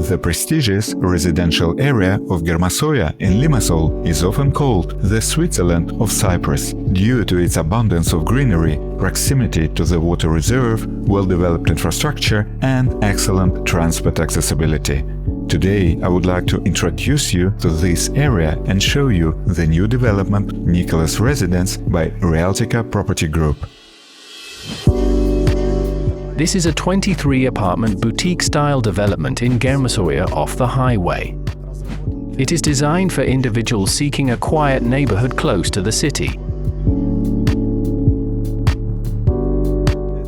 The prestigious residential area of Germasogeia in Limassol is often called the Switzerland of Cyprus due to its abundance of greenery, proximity to the water reserve, well-developed infrastructure, and excellent transport accessibility. Today, I would like to introduce you to this area and show you the new development Nikolas Residences by Realtica Property Group. This is a 23-apartment boutique-style development in Germasogeia off the highway. It is designed for individuals seeking a quiet neighborhood close to the city.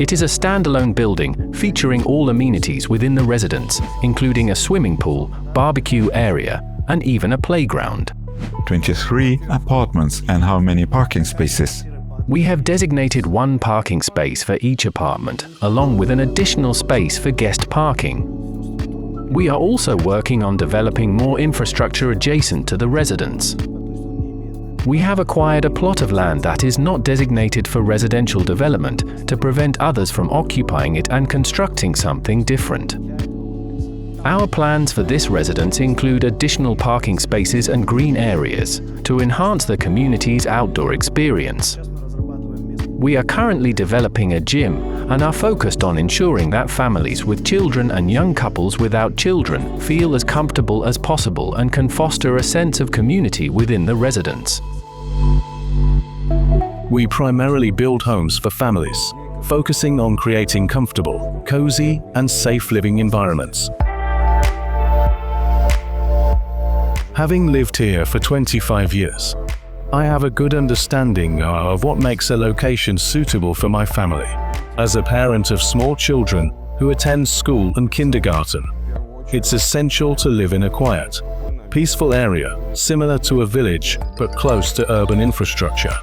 It is a standalone building featuring all amenities within the residence, including a swimming pool, barbecue area, and even a playground. 23 apartments and how many parking spaces? We have designated one parking space for each apartment, along with an additional space for guest parking. We are also working on developing more infrastructure adjacent to the residence. We have acquired a plot of land that is not designated for residential development to prevent others from occupying it and constructing something different. Our plans for this residence include additional parking spaces and green areas to enhance the community's outdoor experience. We are currently developing a gym and are focused on ensuring that families with children and young couples without children feel as comfortable as possible and can foster a sense of community within the residence. We primarily build homes for families, focusing on creating comfortable, cozy, and safe living environments. Having lived here for 25 years, I have a good understanding of what makes a location suitable for my family. As a parent of small children who attend school and kindergarten, it's essential to live in a quiet, peaceful area, similar to a village but close to urban infrastructure.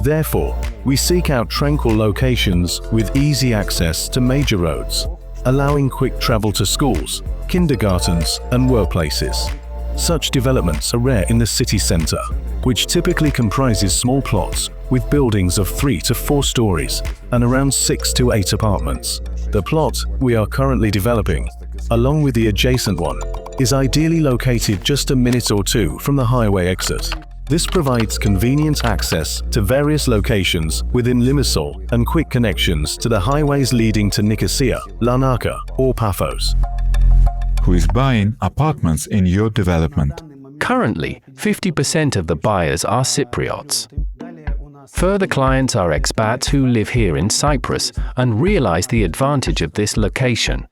Therefore, we seek out tranquil locations with easy access to major roads, allowing quick travel to schools, kindergartens, and workplaces. Such developments are rare in the city center, which typically comprises small plots with buildings of 3 to 4 stories and around 6 to 8 apartments. The plot we are currently developing, along with the adjacent one, is ideally located just a minute or two from the highway exit. This provides convenient access to various locations within Limassol and quick connections to the highways leading to Nicosia, Larnaca, or Paphos. Who is buying apartments in your development? Currently, 50% of the buyers are Cypriots. Further clients are expats who live here in Cyprus and realize the advantage of this location.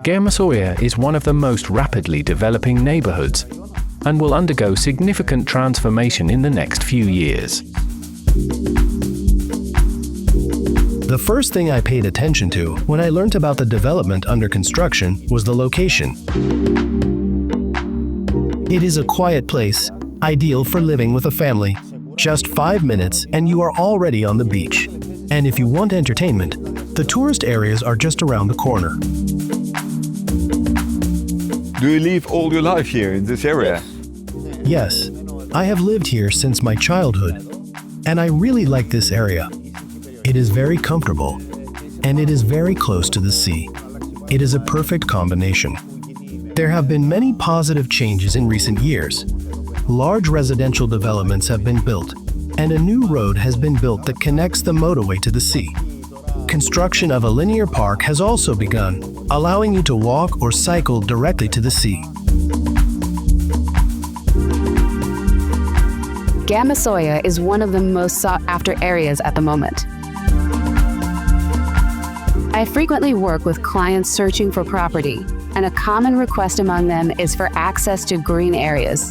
Germasogeia is one of the most rapidly developing neighborhoods and will undergo significant transformation in the next few years. The first thing I paid attention to when I learned about the development under construction was the location. It is a quiet place, ideal for living with a family. Just 5 minutes and you are already on the beach. And if you want entertainment, the tourist areas are just around the corner. Do you live all your life here in this area? Yes, I have lived here since my childhood, and I really like this area. It is very comfortable, and it is very close to the sea. It is a perfect combination. There have been many positive changes in recent years. Large residential developments have been built, and a new road has been built that connects the motorway to the sea. Construction of a linear park has also begun, allowing you to walk or cycle directly to the sea. Germasogeia is one of the most sought-after areas at the moment. I frequently work with clients searching for property, and a common request among them is for access to green areas.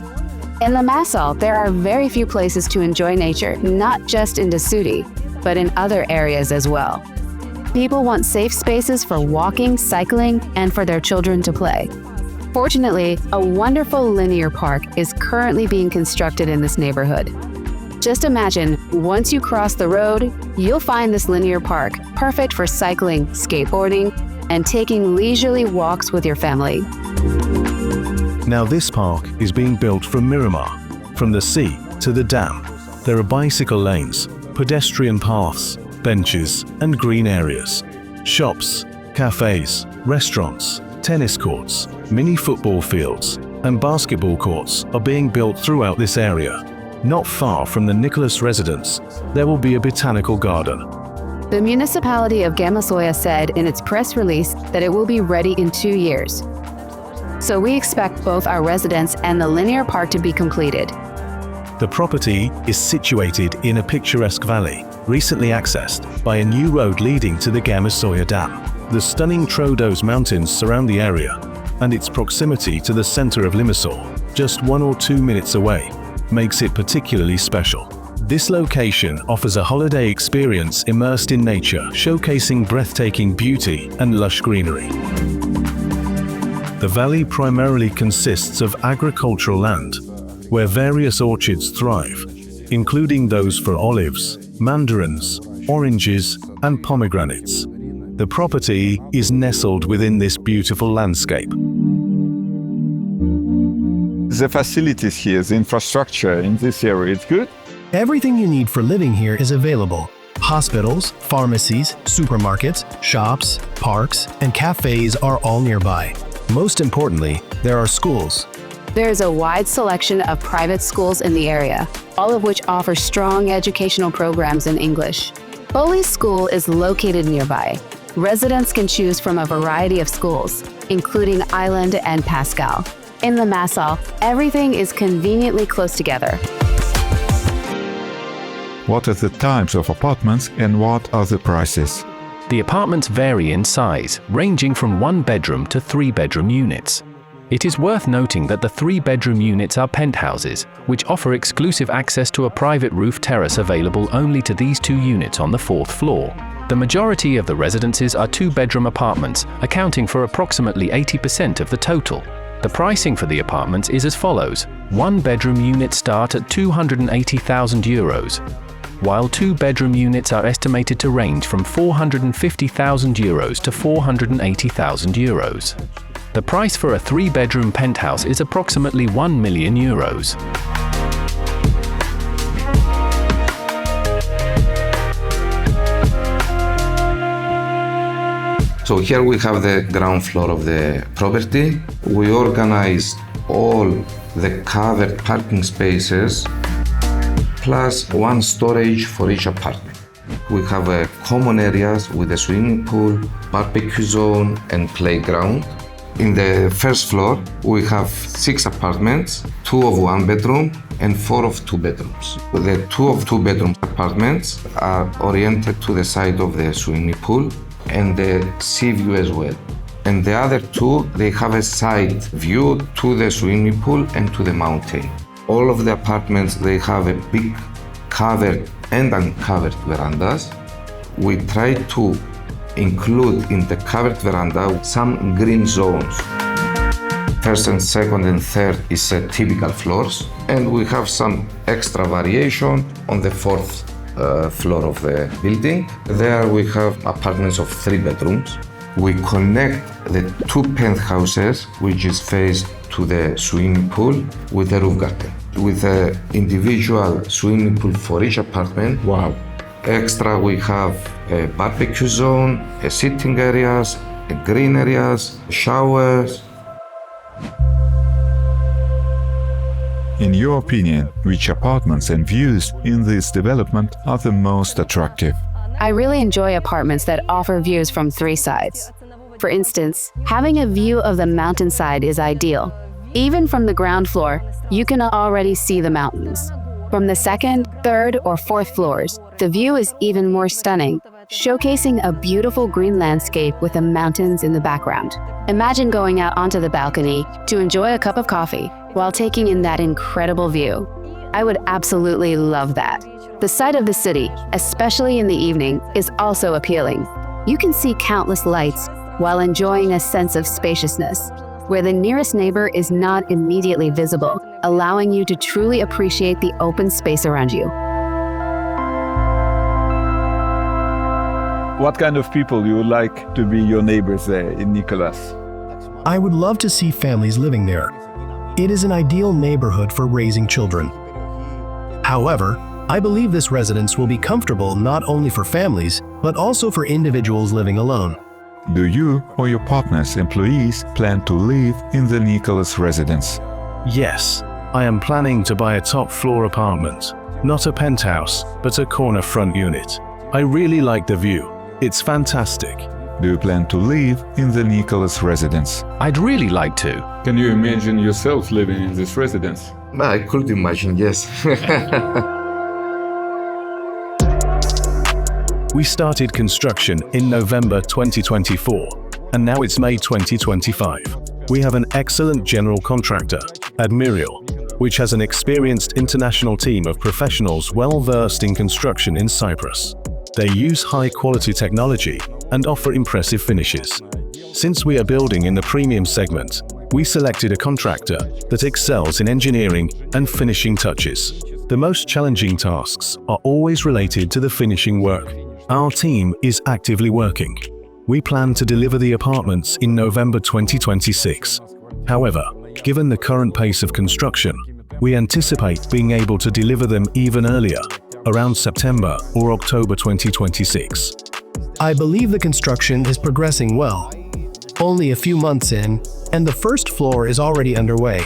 In Limassol, there are very few places to enjoy nature, not just in Dessouty, but in other areas as well. People want safe spaces for walking, cycling, and for their children to play. Fortunately, a wonderful linear park is currently being constructed in this neighborhood. Just imagine, once you cross the road, you'll find this linear park perfect for cycling, skateboarding, and taking leisurely walks with your family. Now this park is being built from Miramar, from the sea to the dam. There are bicycle lanes, pedestrian paths, benches, and green areas, shops, cafes, restaurants, Tennis courts, mini football fields, and basketball courts are being built throughout this area. Not far from the Nikolas Residence, there will be a botanical garden. The municipality of Germasogeia said in its press release that it will be ready in 2 years. So we expect both our residence and the linear park to be completed. The property is situated in a picturesque valley, recently accessed by a new road leading to the Germasogeia Dam. The stunning Troodos Mountains surround the area, and its proximity to the center of Limassol, just 1 or 2 minutes away, makes it particularly special. This location offers a holiday experience immersed in nature, showcasing breathtaking beauty and lush greenery. The valley primarily consists of agricultural land, where various orchards thrive, including those for olives, mandarins, oranges, and pomegranates. The property is nestled within this beautiful landscape. The facilities here, the infrastructure in this area, it's good? Everything you need for living here is available. Hospitals, pharmacies, supermarkets, shops, parks, and cafes are all nearby. Most importantly, there are schools. There is a wide selection of private schools in the area, all of which offer strong educational programs in English. Foley's School is located nearby. Residents can choose from a variety of schools, including Island and Pascal. In the Massal, everything is conveniently close together. What are the types of apartments and what are the prices? The apartments vary in size, ranging from 1-bedroom to 3-bedroom units. It is worth noting that the 3-bedroom units are penthouses, which offer exclusive access to a private roof terrace available only to these 2 units on the 4th floor. The majority of the residences are 2-bedroom apartments, accounting for approximately 80% of the total. The pricing for the apartments is as follows. 1-bedroom units start at €280,000, while 2-bedroom units are estimated to range from €450,000 to €480,000. The price for a 3-bedroom penthouse is approximately €1 million. So here we have the ground floor of the property. We organized all the covered parking spaces plus 1 storage for each apartment. We have common areas with a swimming pool, barbecue zone and playground. In the first floor, we have 6 apartments, 2 of 1 bedroom and 4 of 2 bedrooms. The 2 of 2 bedroom apartments are oriented to the side of the swimming pool and the sea view as well. And the other 2, they have a side view to the swimming pool and to the mountain. All of the apartments, they have a big covered and uncovered verandas. We try to include in the covered veranda some green zones. First and second and third is typical floors, and we have some extra variation on the 4th floor of the building. There we have apartments of 3 bedrooms. We connect the 2 penthouses, which is faced to the swimming pool, with the roof garden, with an individual swimming pool for each apartment. Wow. Extra, we have a barbecue zone, a sitting areas, a green areas, showers. In your opinion, which apartments and views in this development are the most attractive? I really enjoy apartments that offer views from 3 sides. For instance, having a view of the mountainside is ideal. Even from the ground floor, you can already see the mountains. From the 2nd, 3rd, or 4th floors, the view is even more stunning, showcasing a beautiful green landscape with the mountains in the background. Imagine going out onto the balcony to enjoy a cup of coffee while taking in that incredible view. I would absolutely love that. The sight of the city, especially in the evening, is also appealing. You can see countless lights while enjoying a sense of spaciousness, where the nearest neighbor is not immediately visible, allowing you to truly appreciate the open space around you. What kind of people you would like to be your neighbors there in Nikolas? I would love to see families living there. It is an ideal neighborhood for raising children. However, I believe this residence will be comfortable not only for families, but also for individuals living alone. Do you or your partner's employees plan to live in the Nikolas residence? Yes, I am planning to buy a top-floor apartment, not a penthouse, but a corner front unit. I really like the view. It's fantastic. Do you plan to live in the Nikolas residence? I'd really like to. Can you imagine yourself living in this residence? I could imagine, yes. We started construction in November 2024, and now it's May 2025. We have an excellent general contractor, Admirial, which has an experienced international team of professionals well-versed in construction in Cyprus. They use high-quality technology and offer impressive finishes. Since we are building in the premium segment, we selected a contractor that excels in engineering and finishing touches. The most challenging tasks are always related to the finishing work. Our team is actively working. We plan to deliver the apartments in November 2026. However, given the current pace of construction, we anticipate being able to deliver them even earlier, around September or October 2026. I believe the construction is progressing well. Only a few months in, and the first floor is already underway.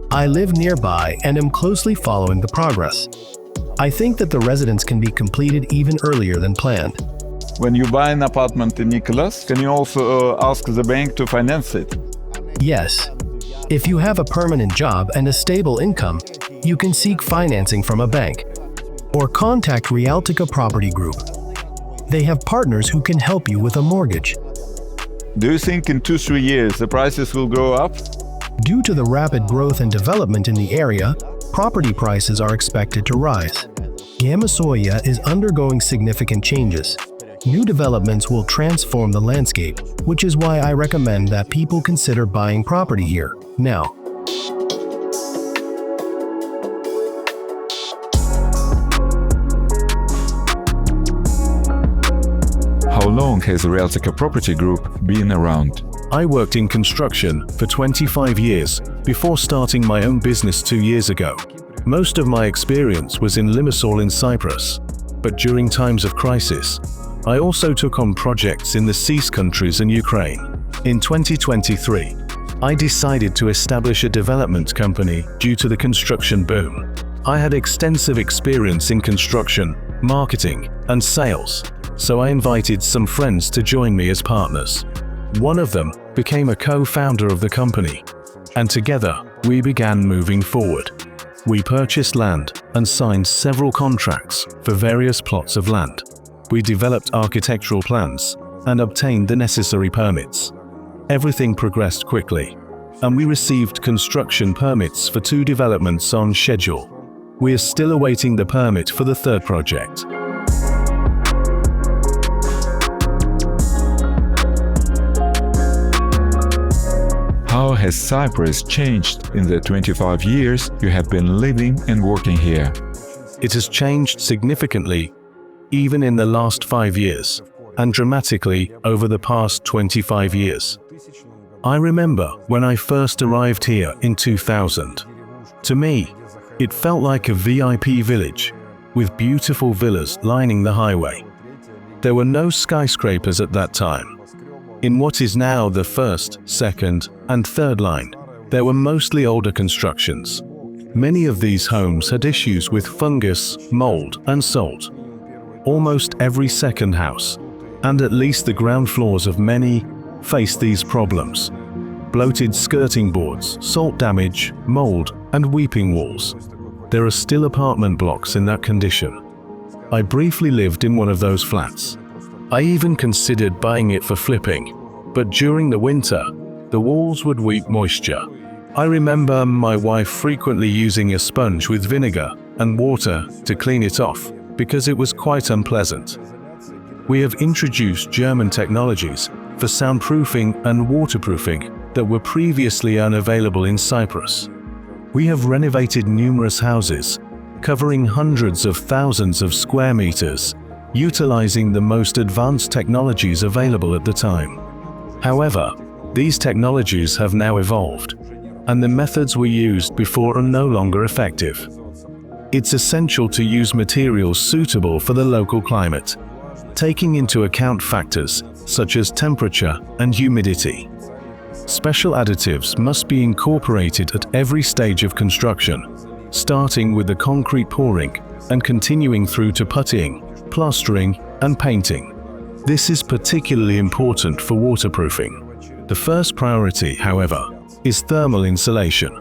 I live nearby and am closely following the progress. I think that the residence can be completed even earlier than planned. When you buy an apartment in Nikolas, can you also ask the bank to finance it? Yes. If you have a permanent job and a stable income, you can seek financing from a bank or contact Realtica Property Group. They have partners who can help you with a mortgage. Do you think in 2-3 years the prices will go up? Due to the rapid growth and development in the area, property prices are expected to rise. Germasogeia is undergoing significant changes. New developments will transform the landscape, which is why I recommend that people consider buying property here, now. How long has Realtica Property Group been around? I worked in construction for 25 years before starting my own business 2 years ago. Most of my experience was in Limassol in Cyprus, but during times of crisis, I also took on projects in the CIS countries and Ukraine. In 2023, I decided to establish a development company due to the construction boom. I had extensive experience in construction, marketing, and sales, so I invited some friends to join me as partners. One of them became a co-founder of the company, and together we began moving forward. We purchased land and signed several contracts for various plots of land. We developed architectural plans and obtained the necessary permits. Everything progressed quickly, and we received construction permits for 2 developments on schedule. We are still awaiting the permit for the 3rd project. How has Cyprus changed in the 25 years you have been living and working here? It has changed significantly, even in the last 5 years, and dramatically over the past 25 years. I remember when I first arrived here in 2000. To me, it felt like a VIP village, with beautiful villas lining the highway. There were no skyscrapers at that time. In what is now the 1st, 2nd, and 3rd line, there were mostly older constructions. Many of these homes had issues with fungus, mold, and salt. Almost every second house, and at least the ground floors of many, faced these problems. Bloated skirting boards, salt damage, mold, and weeping walls. There are still apartment blocks in that condition. I briefly lived in one of those flats. I even considered buying it for flipping, but during the winter, the walls would weep moisture. I remember my wife frequently using a sponge with vinegar and water to clean it off because it was quite unpleasant. We have introduced German technologies for soundproofing and waterproofing that were previously unavailable in Cyprus. We have renovated numerous houses, covering hundreds of thousands of square meters, utilizing the most advanced technologies available at the time. However, these technologies have now evolved, and the methods we used before are no longer effective. It's essential to use materials suitable for the local climate, taking into account factors such as temperature and humidity. Special additives must be incorporated at every stage of construction, starting with the concrete pouring and continuing through to puttying, plastering, and painting. This is particularly important for waterproofing. The first priority, however, is thermal insulation.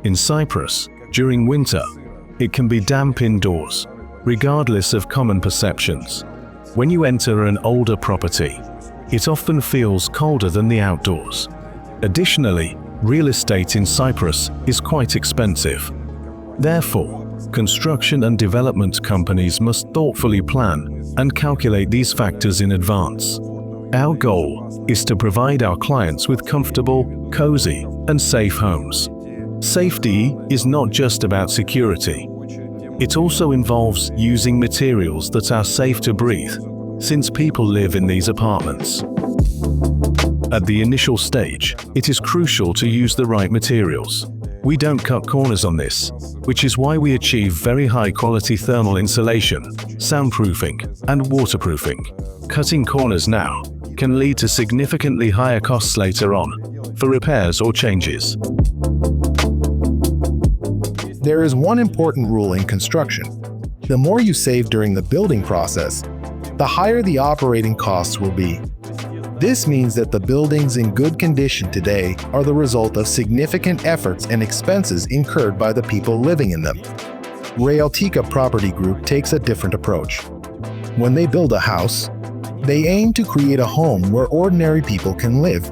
In Cyprus, during winter, it can be damp indoors, regardless of common perceptions. When you enter an older property, it often feels colder than the outdoors. Additionally, real estate in Cyprus is quite expensive. Therefore, construction and development companies must thoughtfully plan and calculate these factors in advance. Our goal is to provide our clients with comfortable, cozy, and safe homes. Safety is not just about security. It also involves using materials that are safe to breathe, since people live in these apartments. At the initial stage, it is crucial to use the right materials. We don't cut corners on this, which is why we achieve very high-quality thermal insulation, soundproofing, and waterproofing. Cutting corners now can lead to significantly higher costs later on for repairs or changes. There is one important rule in construction. The more you save during the building process, the higher the operating costs will be. This means that the buildings in good condition today are the result of significant efforts and expenses incurred by the people living in them. Realtica Property Group takes a different approach. When they build a house, they aim to create a home where ordinary people can live.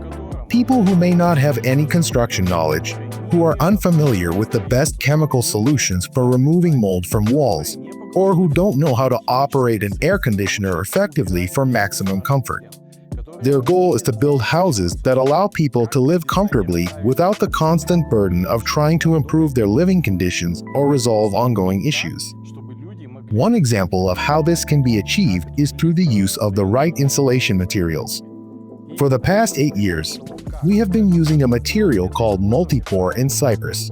People who may not have any construction knowledge, who are unfamiliar with the best chemical solutions for removing mold from walls, or who don't know how to operate an air conditioner effectively for maximum comfort. Their goal is to build houses that allow people to live comfortably without the constant burden of trying to improve their living conditions or resolve ongoing issues. One example of how this can be achieved is through the use of the right insulation materials. For the past 8 years, we have been using a material called multipore in Cyprus.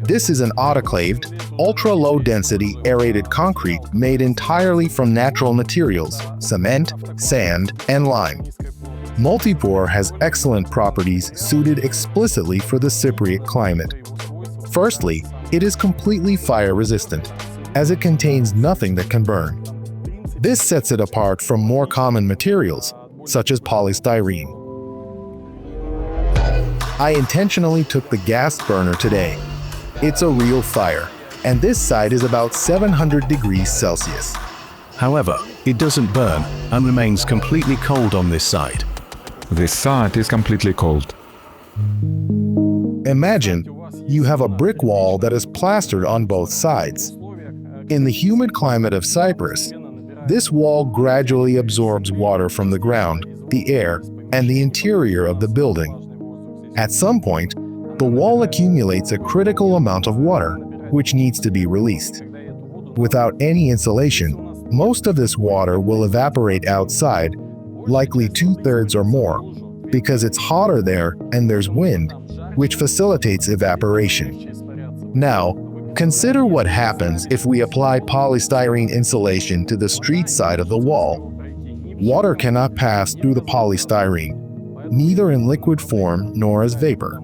This is an autoclaved, ultra-low-density aerated concrete made entirely from natural materials, cement, sand, and lime. Multipore has excellent properties suited explicitly for the Cypriot climate. Firstly, it is completely fire-resistant, as it contains nothing that can burn. This sets it apart from more common materials, such as polystyrene. I intentionally took the gas burner today. It's a real fire, and this side is about 700 degrees Celsius. However, it doesn't burn and remains completely cold on this side. This side is completely cold. Imagine you have a brick wall that is plastered on both sides. In the humid climate of Cyprus, this wall gradually absorbs water from the ground, the air, and the interior of the building. At some point, the wall accumulates a critical amount of water, which needs to be released. Without any insulation, most of this water will evaporate outside, likely 2/3 or more, because it's hotter there and there's wind, which facilitates evaporation. Now, consider what happens if we apply polystyrene insulation to the street side of the wall. Water cannot pass through the polystyrene, neither in liquid form nor as vapor.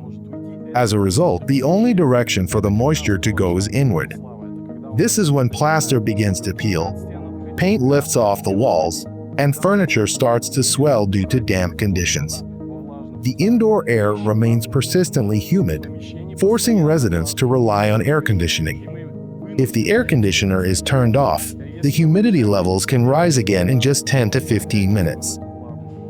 As a result, the only direction for the moisture to go is inward. This is when plaster begins to peel, paint lifts off the walls, and furniture starts to swell due to damp conditions. The indoor air remains persistently humid, forcing residents to rely on air conditioning. If the air conditioner is turned off, the humidity levels can rise again in just 10 to 15 minutes.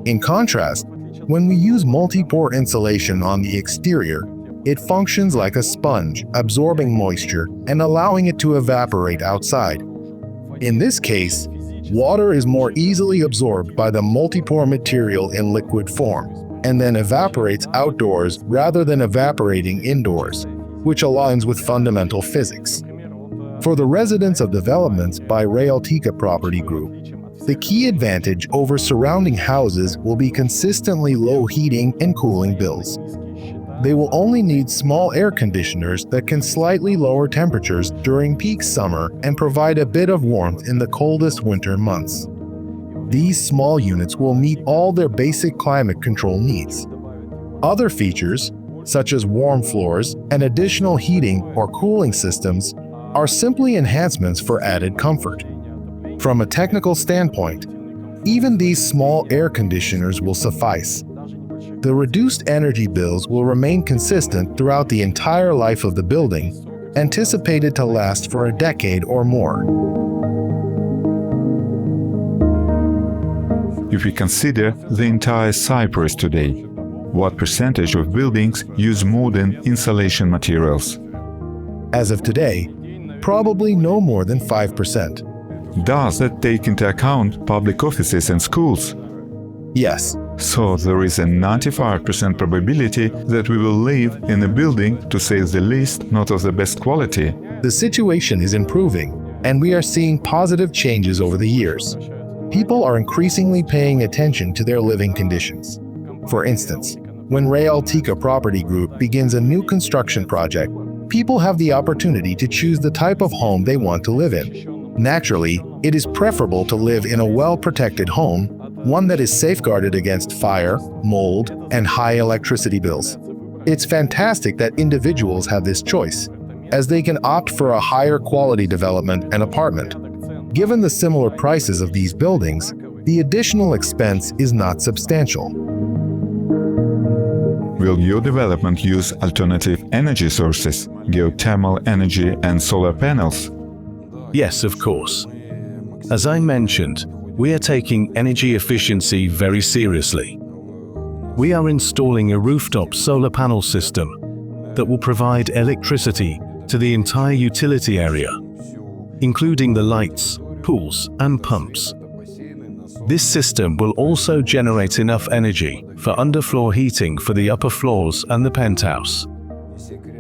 In contrast, when we use multipore insulation on the exterior, it functions like a sponge, absorbing moisture and allowing it to evaporate outside. In this case, water is more easily absorbed by the multipore material in liquid form, and then evaporates outdoors rather than evaporating indoors, which aligns with fundamental physics. For the residents of developments by Realtica Property Group, the key advantage over surrounding houses will be consistently low heating and cooling bills. They will only need small air conditioners that can slightly lower temperatures during peak summer and provide a bit of warmth in the coldest winter months. These small units will meet all their basic climate control needs. Other features, such as warm floors and additional heating or cooling systems, are simply enhancements for added comfort. From a technical standpoint, even these small air conditioners will suffice. The reduced energy bills will remain consistent throughout the entire life of the building, anticipated to last for a decade or more. If we consider the entire Cyprus today, what percentage of buildings use modern insulation materials? As of today, probably no more than 5%. Does that take into account public offices and schools? Yes, So there is a 95% probability that we will live in a building, to say the least, not of the best quality. the situation is improving, and we are seeing positive changes over the years. People are increasingly paying attention to their living conditions. For instance, when Realtica Property Group begins a new construction project, people have the opportunity to choose the type of home they want to live in. Naturally, it is preferable to live in a well-protected home, one that is safeguarded against fire, mold, and high electricity bills. It's fantastic that individuals have this choice, as they can opt for a higher quality development and apartment. Given the similar prices of these buildings, the additional expense is not substantial. Will your development use alternative energy sources, geothermal energy and solar panels? Yes, of course. As I mentioned, we are taking energy efficiency very seriously. We are installing a rooftop solar panel system that will provide electricity to the entire utility area, including the lights, pools, and pumps. This system will also generate enough energy for underfloor heating for the upper floors and the penthouse.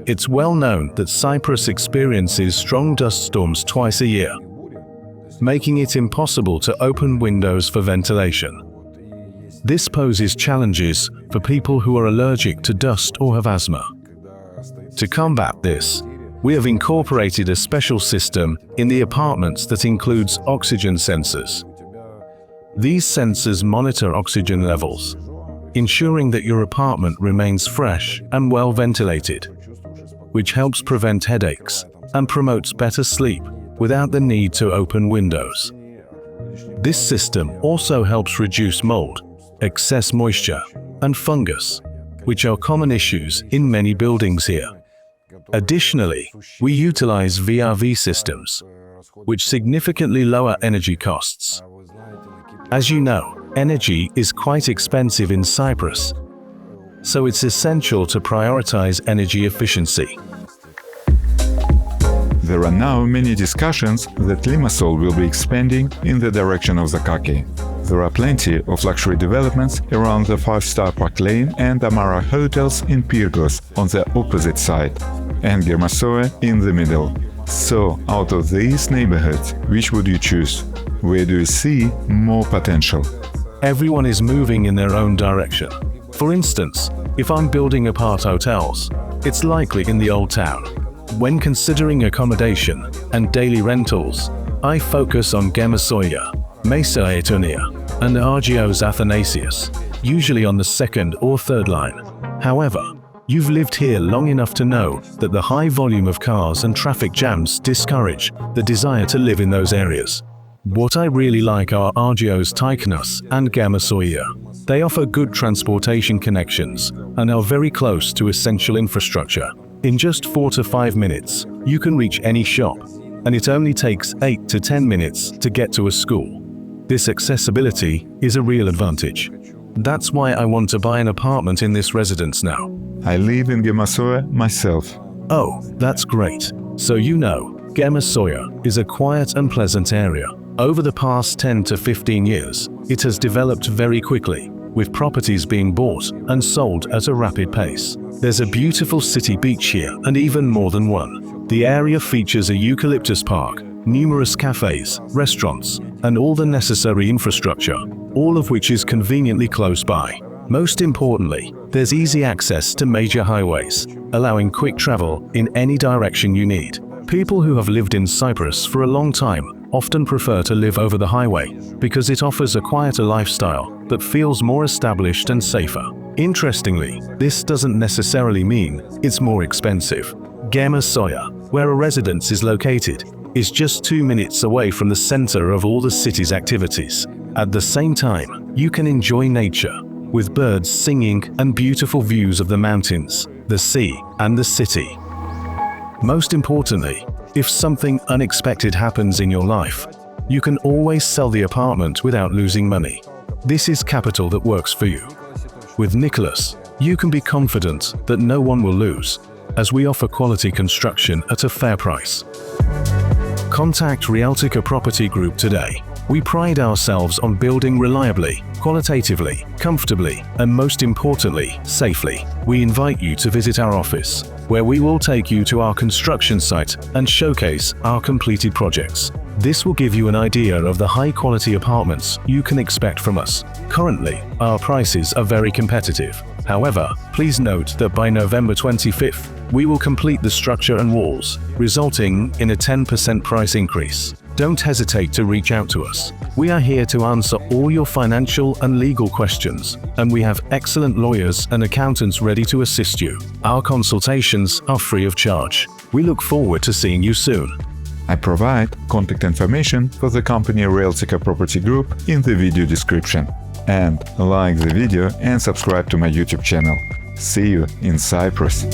It's well known that Cyprus experiences strong dust storms twice a year, making it impossible to open windows for ventilation. This poses challenges for people who are allergic to dust or have asthma. To combat this, we have incorporated a special system in the apartments that includes oxygen sensors. These sensors monitor oxygen levels, ensuring that your apartment remains fresh and well ventilated, which helps prevent headaches and promotes better sleep without the need to open windows. This system also helps reduce mold, excess moisture, and fungus, which are common issues in many buildings here. Additionally, we utilize VRV systems, which significantly lower energy costs. As you know, energy is quite expensive in Cyprus, so it's essential to prioritize energy efficiency. There are now many discussions that Limassol will be expanding in the direction of Zakaki. There are plenty of luxury developments around the 5-star Park Lane and Amara hotels in Pyrgos on the opposite side, and Germasogeia in the middle. So, out of these neighborhoods, which would you choose? Where do you see more potential? Everyone is moving in their own direction. For instance, if I'm building apart hotels, it's likely in the Old Town. When considering accommodation and daily rentals, I focus on Germasogeia, Mesa Aetonia, and Argios Athanasius, usually on the second or third line. However, you've lived here long enough to know that the high volume of cars and traffic jams discourage the desire to live in those areas. What I really like are Argios Tychonos and Germasogeia. They offer good transportation connections and are very close to essential infrastructure. In just 4 to 5 minutes, you can reach any shop, and it only takes 8 to 10 minutes to get to a school. This accessibility is a real advantage. That's why I want to buy an apartment in this residence now. I live in Germasogeia myself. Oh, that's great. So you know, Germasogeia is a quiet and pleasant area. Over the past 10 to 15 years, it has developed very quickly, with properties being bought and sold at a rapid pace. There's a beautiful city beach here, and even more than one. The area features a eucalyptus park, numerous cafes, restaurants, and all the necessary infrastructure, all of which is conveniently close by. Most importantly, there's easy access to major highways, allowing quick travel in any direction you need. People who have lived in Cyprus for a long time often prefer to live over the highway because it offers a quieter lifestyle that feels more established and safer. Interestingly, this doesn't necessarily mean it's more expensive. Germasogeia, where a residence is located, is just 2 minutes away from the center of all the city's activities. At the same time, you can enjoy nature, with birds singing and beautiful views of the mountains, the sea, and the city. Most importantly, if something unexpected happens in your life, you can always sell the apartment without losing money. This is capital that works for you. With Nikolas, you can be confident that no one will lose, as we offer quality construction at a fair price. Contact Realtica Property Group today. We pride ourselves on building reliably, qualitatively, comfortably, and most importantly, safely. We invite you to visit our office, where we will take you to our construction site and showcase our completed projects. This will give you an idea of the high-quality apartments you can expect from us. Currently, our prices are very competitive. However, please note that by November 25th, we will complete the structure and walls, resulting in a 10% price increase. Don't hesitate to reach out to us. We are here to answer all your financial and legal questions, and we have excellent lawyers and accountants ready to assist you. Our consultations are free of charge. We look forward to seeing you soon. I provide contact information for the company Realtica Property Group in the video description. And like the video and subscribe to my YouTube channel. See you in Cyprus!